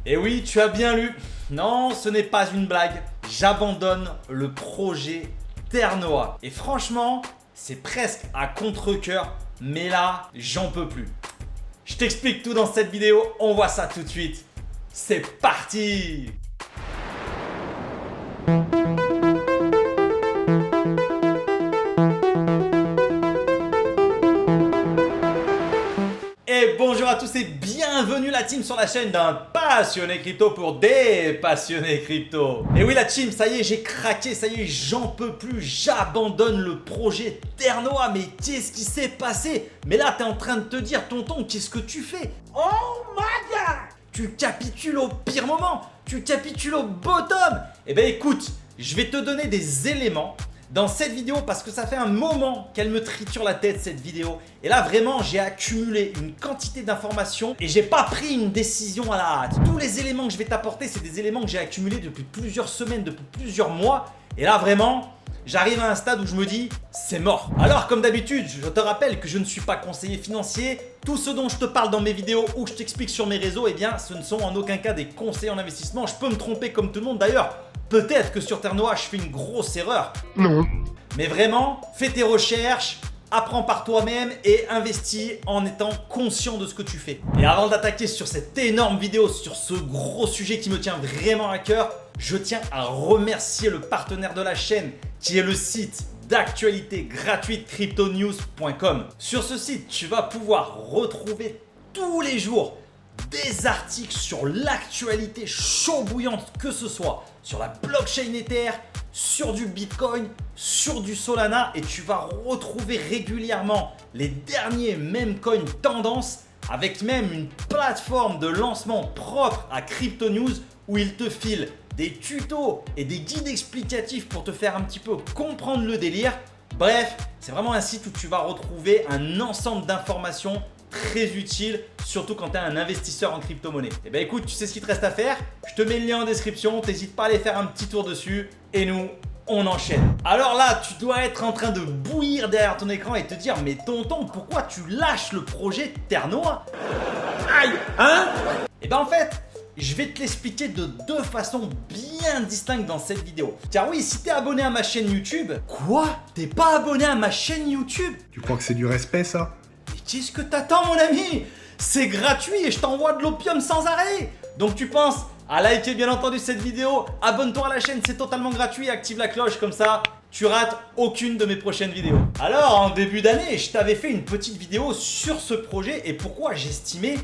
Et oui, tu as bien lu. Non, ce n'est pas une blague. J'abandonne le projet Terre-Noah. Et franchement, c'est presque à contre-cœur. Mais là, j'en peux plus. Je t'explique tout dans cette vidéo. On voit ça tout de suite. C'est parti! Et bonjour à tous et bienvenue la team sur la chaîne d'un passionné crypto pour des passionnés crypto. Et oui la team, ça y est, j'ai craqué, ça y est, j'en peux plus, j'abandonne le projet Terre-Noah. Mais qu'est-ce qui s'est passé? Mais là t'es en train de te dire tonton, qu'est-ce que tu fais? Oh my god! Tu capitules au pire moment, tu capitules au bottom. Eh ben écoute, je vais te donner des éléments dans cette vidéo parce que ça fait un moment qu'elle me triture la tête cette vidéo. Et là vraiment j'ai accumulé une quantité d'informations et j'ai pas pris une décision à la hâte. Tous les éléments que je vais t'apporter, c'est des éléments que j'ai accumulés depuis plusieurs semaines, depuis plusieurs mois. Et là vraiment, j'arrive à un stade où je me dis c'est mort. Alors comme d'habitude, je te rappelle que je ne suis pas conseiller financier. Tout ce dont je te parle dans mes vidéos ou que je t'explique sur mes réseaux, eh bien ce ne sont en aucun cas des conseils en investissement. Je peux me tromper comme tout le monde d'ailleurs. Peut-être que sur Terre-Noah, je fais une grosse erreur. Non. Mais vraiment, fais tes recherches, apprends par toi-même et investis en étant conscient de ce que tu fais. Et avant d'attaquer sur cette énorme vidéo, sur ce gros sujet qui me tient vraiment à cœur, je tiens à remercier le partenaire de la chaîne qui est le site d'actualité gratuite cryptonews.com. Sur ce site, tu vas pouvoir retrouver tous les jours des articles sur l'actualité chaud bouillante, que ce soit sur la blockchain Ether, sur du Bitcoin, sur du Solana, et tu vas retrouver régulièrement les derniers meme coins tendances avec même une plateforme de lancement propre à Crypto News où il te file des tutos et des guides explicatifs pour te faire un petit peu comprendre le délire. Bref, c'est vraiment un site où tu vas retrouver un ensemble d'informations très utile, surtout quand tu es un investisseur en crypto-monnaie. Et ben écoute, tu sais ce qu'il te reste à faire? Je te mets le lien en description, t'hésites pas à aller faire un petit tour dessus et nous, on enchaîne. Alors là, tu dois être en train de bouillir derrière ton écran et te dire mais tonton, pourquoi tu lâches le projet Terre-Noah? Aïe, hein? Et ben en fait, je vais te l'expliquer de deux façons bien distinctes dans cette vidéo. Car oui, si t'es abonné à ma chaîne YouTube... Quoi? T'es pas abonné à ma chaîne YouTube? Tu crois que c'est du respect, ça? Mais qu'est-ce que t'attends mon ami? C'est gratuit et je t'envoie de l'opium sans arrêt. Donc tu penses à liker bien entendu cette vidéo, abonne-toi à la chaîne, c'est totalement gratuit, active la cloche comme ça tu rates aucune de mes prochaines vidéos. Alors en début d'année, je t'avais fait une petite vidéo sur ce projet et pourquoi j'estimais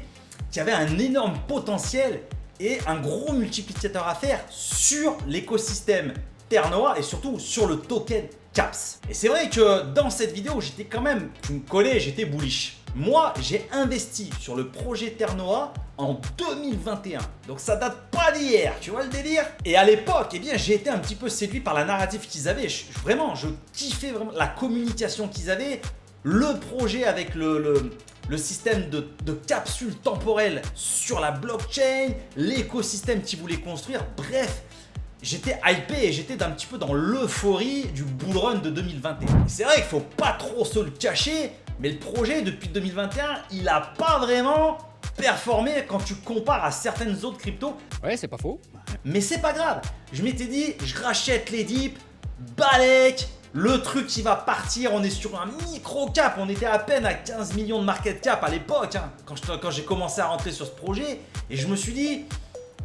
qu'il y avait un énorme potentiel et un gros multiplicateur à faire sur l'écosystème Terre-Noah et surtout sur le token CAPS. Et c'est vrai que dans cette vidéo, j'étais quand même, tu me connais, j'étais bullish. Moi, j'ai investi sur le projet Terre-Noah en 2021. Donc ça date pas d'hier, tu vois le délire? Et à l'époque, eh bien, j'ai été un petit peu séduit par la narrative qu'ils avaient. Vraiment, je kiffais vraiment la communication qu'ils avaient, le projet avec le système de capsule temporelle sur la blockchain, l'écosystème qu'ils voulaient construire. Bref, j'étais hypé et j'étais un petit peu dans l'euphorie du bull run de 2021. C'est vrai qu'il faut pas trop se le cacher, mais le projet depuis 2021, il a pas vraiment performé quand tu compares à certaines autres cryptos. Ouais, c'est pas faux. Mais c'est pas grave. Je m'étais dit, je rachète les dips, balèque, le truc qui va partir, on est sur un micro cap, on était à peine à 15 millions de market cap à l'époque, hein, quand j'ai commencé à rentrer sur ce projet, et je me suis dit,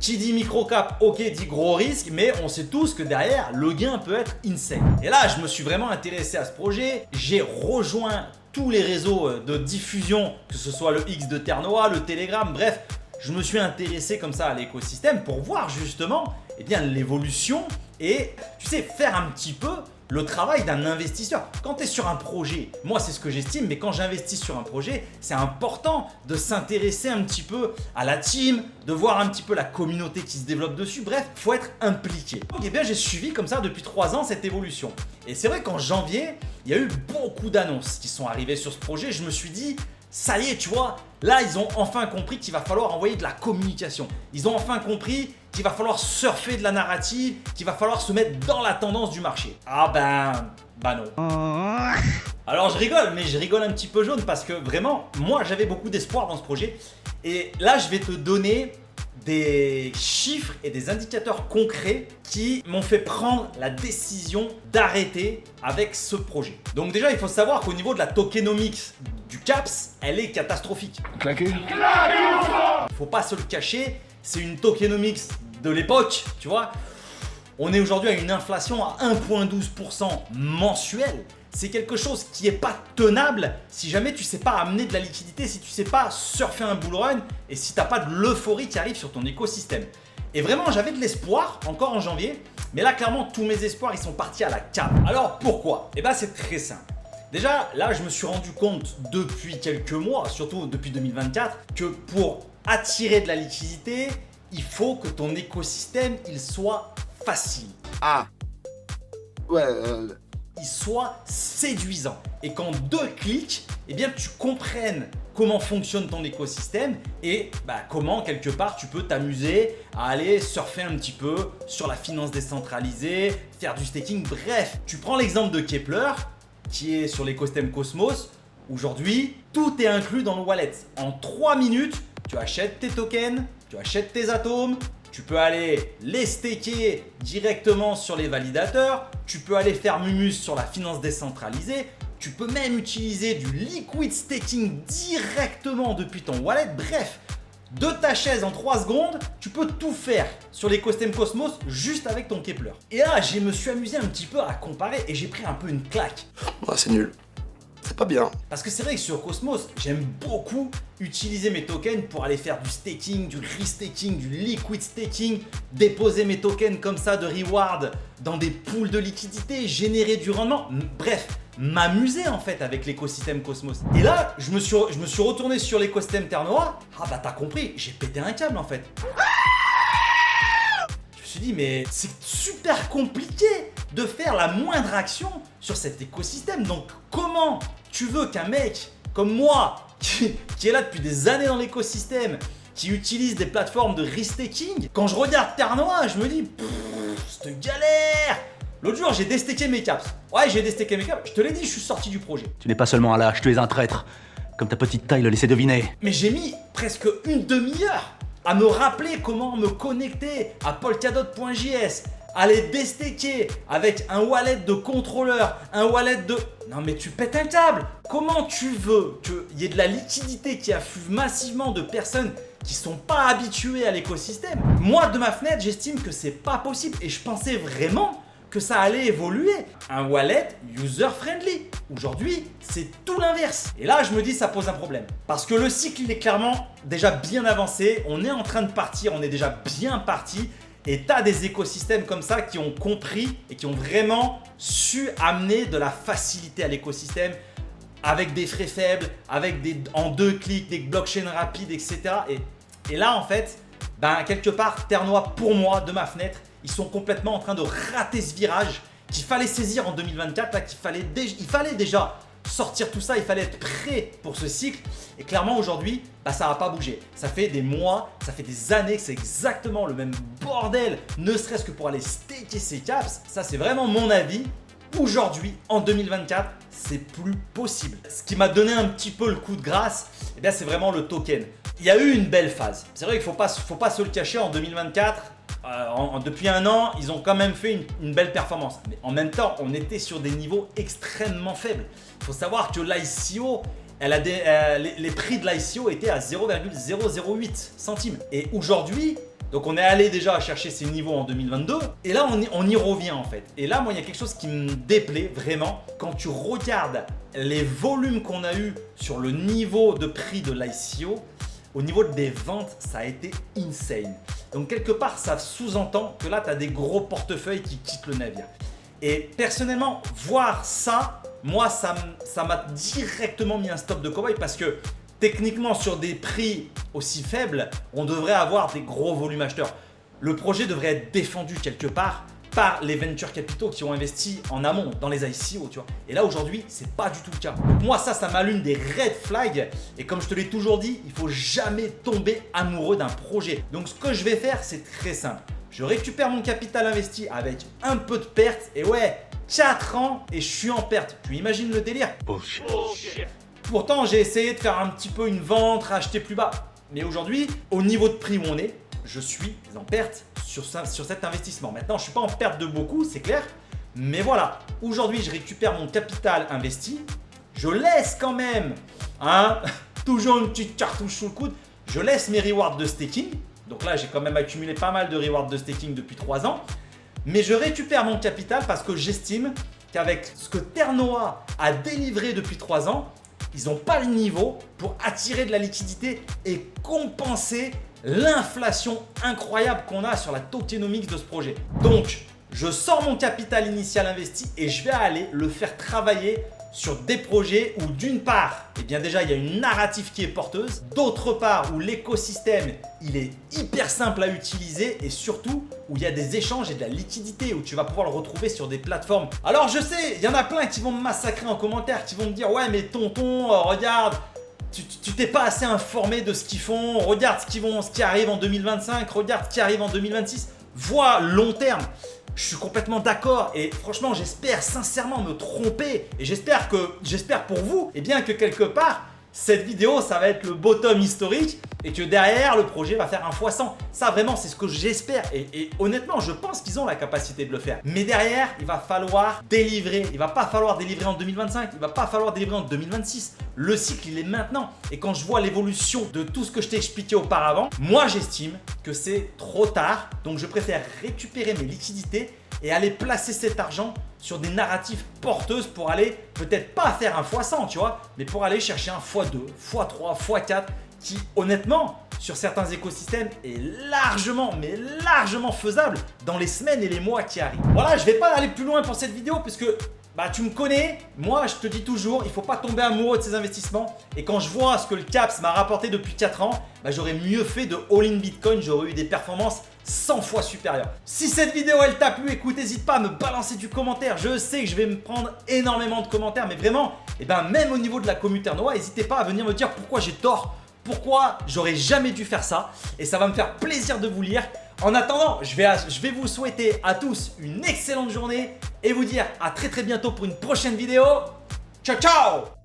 qui dit micro cap, ok, dit gros risque, mais on sait tous que derrière, le gain peut être insane. Et là, je me suis vraiment intéressé à ce projet, j'ai rejoint tous les réseaux de diffusion, que ce soit le X de Terre-Noah, le Telegram, bref, je me suis intéressé comme ça à l'écosystème pour voir justement eh bien, l'évolution et tu sais, faire un petit peu le travail d'un investisseur. Quand tu es sur un projet, moi c'est ce que j'estime, mais quand j'investis sur un projet, c'est important de s'intéresser un petit peu à la team, de voir un petit peu la communauté qui se développe dessus. Bref, il faut être impliqué. Donc eh bien, j'ai suivi comme ça depuis 3 ans cette évolution. Et c'est vrai qu'en janvier, il y a eu beaucoup d'annonces qui sont arrivées sur ce projet. Je me suis dit, ça y est, tu vois, là ils ont enfin compris qu'il va falloir envoyer de la communication. Ils ont enfin compris qu'il va falloir surfer de la narrative, qu'il va falloir se mettre dans la tendance du marché. Ah ben non. Alors je rigole, mais je rigole un petit peu jaune parce que vraiment, moi j'avais beaucoup d'espoir dans ce projet. Et là je vais te donner des chiffres et des indicateurs concrets qui m'ont fait prendre la décision d'arrêter avec ce projet. Donc déjà, il faut savoir qu'au niveau de la tokenomics du CAPS, elle est catastrophique. Claqué. Il faut pas se le cacher, c'est une tokenomics de l'époque, tu vois. On est aujourd'hui à une inflation à 1,12% mensuel. C'est quelque chose qui n'est pas tenable si jamais tu sais pas amener de la liquidité, si tu sais pas surfer un bull run et si tu n'as pas de l'euphorie qui arrive sur ton écosystème. Et vraiment, j'avais de l'espoir encore en janvier, mais là, clairement, tous mes espoirs, ils sont partis à la cave. Alors pourquoi? Eh bien, c'est très simple. Déjà, là, je me suis rendu compte depuis quelques mois, surtout depuis 2024, que pour attirer de la liquidité, il faut que ton écosystème, il soit facile. Ah. Ouais. Il soit séduisant et qu'en 2 clics, eh bien, tu comprennes comment fonctionne ton écosystème et comment quelque part tu peux t'amuser à aller surfer un petit peu sur la finance décentralisée, faire du staking, bref. Tu prends l'exemple de Keplr qui est sur l'écosystème Cosmos. Aujourd'hui, tout est inclus dans le wallet. En 3 minutes, tu achètes tes tokens, tu achètes tes atomes, tu peux aller les staker directement sur les validateurs, tu peux aller faire Mumus sur la finance décentralisée, tu peux même utiliser du liquid staking directement depuis ton wallet. Bref, de ta chaise en 3 secondes, tu peux tout faire sur l'écosystème Cosmos juste avec ton Keplr. Et là, je me suis amusé un petit peu à comparer et j'ai pris un peu une claque. Ouais, c'est nul. C'est pas bien. Parce que c'est vrai que sur Cosmos, j'aime beaucoup utiliser mes tokens pour aller faire du staking, du restaking, du liquid staking, déposer mes tokens comme ça de reward dans des pools de liquidité, générer du rendement, bref, m'amuser en fait avec l'écosystème Cosmos. Et là, je me suis retourné sur l'écosystème Terre Noire. Ah bah t'as compris, j'ai pété un câble en fait. Je me suis dit mais c'est super compliqué de faire la moindre action sur cet écosystème. Donc comment tu veux qu'un mec comme moi, qui est là depuis des années dans l'écosystème, qui utilise des plateformes de restaking, quand je regarde Terre Noire, je me dis cette galère. L'autre jour, j'ai destaké mes caps. Ouais, j'ai destaké mes caps. Je te l'ai dit, je suis sorti du projet. Tu n'es pas seulement un lâche, tu es un traître. Comme ta petite taille le laissait deviner. Mais j'ai mis presque une demi-heure à me rappeler comment me connecter à polkadot.js, à les destaker avec un wallet de contrôleur, un wallet de... Non mais tu pètes un câble. Comment tu veux qu'il y ait de la liquidité qui afflue massivement de personnes qui sont pas habituées à l'écosystème? Moi, de ma fenêtre, j'estime que c'est pas possible et je pensais vraiment que ça allait évoluer. Un wallet user-friendly. Aujourd'hui, c'est tout l'inverse. Et là, je me dis, ça pose un problème. Parce que le cycle, il est clairement déjà bien avancé. On est en train de partir, on est déjà bien parti. Et tu as des écosystèmes comme ça qui ont compris et qui ont vraiment su amener de la facilité à l'écosystème avec des frais faibles, avec en 2 clics, des blockchains rapides, etc. Et là, en fait, quelque part, Terre Noire, pour moi, de ma fenêtre, ils sont complètement en train de rater ce virage qu'il fallait saisir en 2024, là, il fallait déjà sortir tout ça, il fallait être prêt pour ce cycle. Et clairement aujourd'hui, ça va pas bouger. Ça fait des mois, ça fait des années que c'est exactement le même bordel, ne serait-ce que pour aller staker ses caps. Ça, c'est vraiment mon avis. Aujourd'hui, en 2024, c'est plus possible. Ce qui m'a donné un petit peu le coup de grâce, c'est vraiment le token. Il y a eu une belle phase. C'est vrai qu'il faut pas se le cacher, en 2024, depuis un an, ils ont quand même fait une belle performance. Mais en même temps, on était sur des niveaux extrêmement faibles. Il faut savoir que l'ICO, les prix de l'ICO étaient à 0,008 centimes. Et aujourd'hui, donc on est allé déjà chercher ces niveaux en 2022. Et là, on y revient en fait. Et là, moi, il y a quelque chose qui me déplaît vraiment. Quand tu regardes les volumes qu'on a eu sur le niveau de prix de l'ICO, au niveau des ventes, ça a été insane. Donc quelque part, ça sous-entend que là, tu as des gros portefeuilles qui quittent le navire. Et personnellement, voir ça, moi, ça m'a directement mis un stop de cow-boy parce que techniquement, sur des prix aussi faibles, on devrait avoir des gros volumes acheteurs. Le projet devrait être défendu quelque part par les venture capitaux qui ont investi en amont dans les ICO, tu vois. Et là aujourd'hui, c'est pas du tout le cas. Donc moi, ça m'allume des red flags. Et comme je te l'ai toujours dit, il faut jamais tomber amoureux d'un projet. Donc ce que je vais faire, c'est très simple. Je récupère mon capital investi avec un peu de perte. Et ouais, 4 ans et je suis en perte. Tu imagines le délire? Bullshit. Pourtant, j'ai essayé de faire un petit peu une vente, racheter plus bas. Mais aujourd'hui, au niveau de prix où on est, je suis en perte sur cet investissement. Maintenant, je ne suis pas en perte de beaucoup, c'est clair. Mais voilà, aujourd'hui, je récupère mon capital investi. Je laisse quand même, toujours une petite cartouche sous le coude. Je laisse mes rewards de staking. Donc là, j'ai quand même accumulé pas mal de rewards de staking depuis 3 ans. Mais je récupère mon capital parce que j'estime qu'avec ce que Ternoa a délivré depuis 3 ans, ils n'ont pas le niveau pour attirer de la liquidité et compenser l'inflation incroyable qu'on a sur la tokenomics de ce projet. Donc, je sors mon capital initial investi et je vais aller le faire travailler sur des projets où d'une part, eh bien déjà il y a une narrative qui est porteuse, d'autre part où l'écosystème il est hyper simple à utiliser et surtout où il y a des échanges et de la liquidité, où tu vas pouvoir le retrouver sur des plateformes. Alors je sais, il y en a plein qui vont me massacrer en commentaire, qui vont me dire ouais mais tonton, regarde, tu t'es pas assez informé de ce qu'ils font, regarde ce qui arrive en 2025, regarde ce qui arrive en 2026, vois long terme. Je suis complètement d'accord et franchement j'espère sincèrement me tromper et j'espère pour vous eh bien que quelque part cette vidéo ça va être le bottom historique et que derrière le projet va faire un x100. Ça vraiment c'est ce que j'espère et honnêtement je pense qu'ils ont la capacité de le faire. Mais derrière il va falloir délivrer, il va pas falloir délivrer en 2025, il va pas falloir délivrer en 2026. Le cycle il est maintenant et quand je vois l'évolution de tout ce que je t'ai expliqué auparavant, moi j'estime que c'est trop tard. Donc je préfère récupérer mes liquidités et aller placer cet argent sur des narratives porteuses pour aller peut-être pas faire un x100 tu vois, mais pour aller chercher un x2, x3, x4 qui honnêtement sur certains écosystèmes est largement mais largement faisable dans les semaines et les mois qui arrivent. Voilà, je vais pas aller plus loin pour cette vidéo puisque tu me connais, moi je te dis toujours, il faut pas tomber amoureux de ces investissements et quand je vois ce que le CAPS m'a rapporté depuis 4 ans, j'aurais mieux fait de all-in Bitcoin, j'aurais eu des performances 100 fois supérieures. Si cette vidéo elle t'a plu, écoute, n'hésite pas à me balancer du commentaire, je sais que je vais me prendre énormément de commentaires, mais vraiment, même au niveau de la communauté Ternoa, n'hésitez pas à venir me dire pourquoi j'ai tort, pourquoi j'aurais jamais dû faire ça et ça va me faire plaisir de vous lire. En attendant, je vais vous souhaiter à tous une excellente journée et vous dire à très bientôt pour une prochaine vidéo. Ciao ciao!